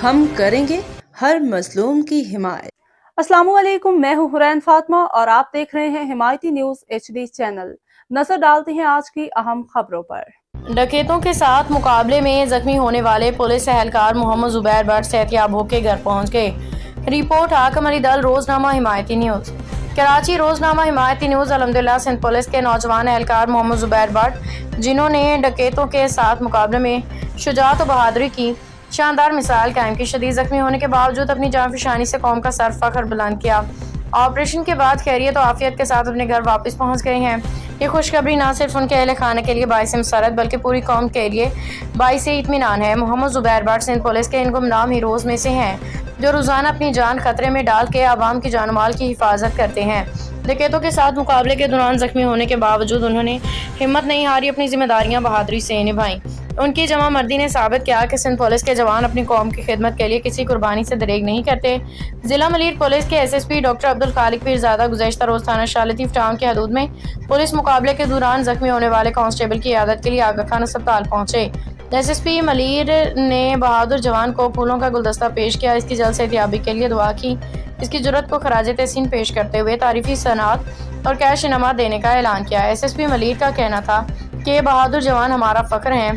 हम करेंगे हर मजलूम की हिमायत। अस्सलामुअलैकुम, मैं हूं हुरैन फातिमा और आप देख रहे हैं हिमायती न्यूज HD चैनल। नजर डालते हैं आज की अहम खबरों पर। डकैतों के साथ मुकाबले में जख्मी होने वाले पुलिस एहलकार मोहम्मद जुबैर भट्ट सेहतियाब होकर घर पहुंच गए। रिपोर्ट हाकिम अली दल, रोजनामा हिमायती न्यूज, कराची। रोजनामा हिमायती न्यूज। अल्हम्दुलिल्लाह सिंध पुलिस के नौजवान एहलकार मोहम्मद जुबैर भट्ट, जिन्होंने डकैतों के साथ मुकाबले में शुजाअत और बहादुरी की शानदार मिसाल कायम की, शदीद जख्मी होने के बावजूद अपनी जान-फिशानी से कौम का सर फख्र बुलंद किया। ऑपरेशन के बाद खैरियत और आफियत के साथ अपने घर वापस पहुंच गए हैं। ये खुशखबरी न सिर्फ उनके अहले खाने के लिए बाइस मसरत बल्कि पूरी कौम के लिए बाइस इत्मीनान है। मोहम्मद जुबैर भट्ट सिंध पुलिस के इन गुमनाम हीरोज में से हैं, जो रोजाना अपनी जान खतरे में डाल के आवाम की जान माल की हिफाजत करते हैं। डकैतों के साथ मुकाबले के दौरान जख्मी होने के बावजूद उन्होंने हिम्मत नहीं हारी, अपनी जिम्मेदारियां बहादुरी से निभाई। उनकी जमा मर्दी ने साबित किया कि सिंध पुलिस के जवान अपनी कौम की खिदमत के लिए किसी कुर्बानी से दरेग नहीं करते। जिला मलीर पुलिस के SSP डॉक्टर अब्दुल खालिक पीरजादा गुज़श्ता रोज थाना शाह लतीफ टाउन की हदूद में पुलिस मुकाबले के दौरान जख्मी होने वाले कांस्टेबल की इयादत के लिए आगा खान अस्पताल पहुंचे। SSP मलीर ने बहादुर जवान को फूलों का गुलदस्ता पेश किया, इसकी जल्द सेहतियाबी के लिए दुआ की। इसकी जुर्रत को खराज तहसीन पेश करते हुए तारीफी सनात और कैश इनामत देने का ऐलान किया। SSP मलीर का कहना था कि बहादुर जवान हमारा फख्र हैं,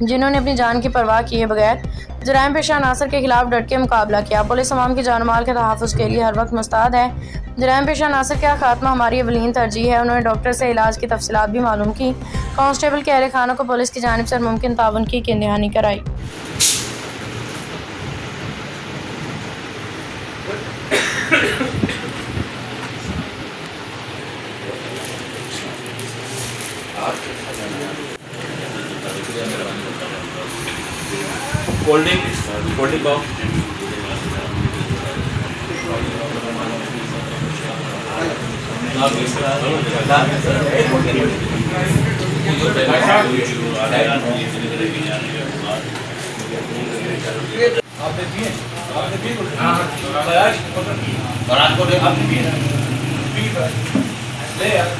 जिन्होंने अपनी जान की परवाह किए बगैर जराइम पेशा अनासर के खिलाफ डट के मुकाबला किया। पुलिस अवाम की जान माल के तहफ़्फ़ुज़ के लिए हर वक्त मुस्तैद है। जराइम पेशा अनासर का खात्मा हमारी अवलीन तरजीह है। उन्होंने डॉक्टर से इलाज की तफसीलात भी मालूम की। कांस्टेबल के अहले खानों को पुलिस की जानिब से मुमकिन ताउन की यकीन दहानी कराई। कोल्ड ड्रिंक पाओ। आपने पिए? आपने पिए? बारात को आपने पिए? ले यार।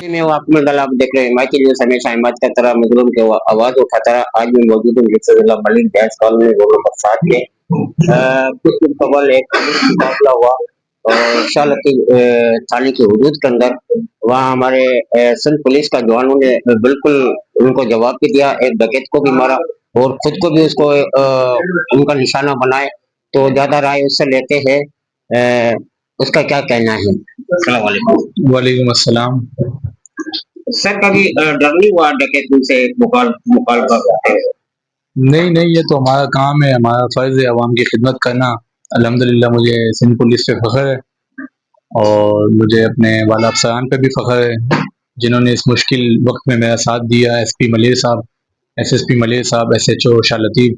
में वो आप देख रहे हैं हिमाचल न्यूज़, हमेशा हिम्मत का तरह मजलूम के आवाज उठाता रहा। आज भी मौजूद हूँ जिला मलिक गैस कॉलोनी नंबर 7 में। कुछ दिन कबल एक मुकाबला हुआ और शालती थाने की हदूद के अंदर। वहाँ हमारे सिंध पुलिस का जवानों ने बिल्कुल उनको जवाब भी दिया, एक डकैत को भी मारा और खुद को भी उसको उनका निशाना बनाए। तो ज्यादा राय उससे लेते हैं, उसका क्या कहना है? अस्सलाम वालेकुम। वालेकुम अस्सलाम। सर कभी डर नहीं हुआ डकैतों से मुकाबला करते? नहीं, ये तो हमारा काम है, हमारा फर्ज है अवाम की खिदमत करना। अल्हम्दुलिल्लाह मुझे सिंध पुलिस पे फख्र है और मुझे अपने वाला अफसरान पे भी फख्र है, जिन्होंने इस मुश्किल वक्त में मेरा साथ दिया। SP मलिर साहब, SSP मलिर साहब, SHO शाह लतीफ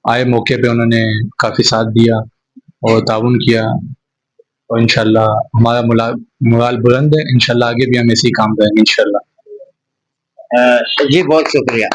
आए मौके पे, उन्होंने काफ़ी साथ दिया और ताउन किया और इंशाल्लाह हमारा मुराल बुलंद है। इंशाल्लाह आगे भी हम ऐसे ही काम करेंगे इंशाल्लाह। जी बहुत शुक्रिया।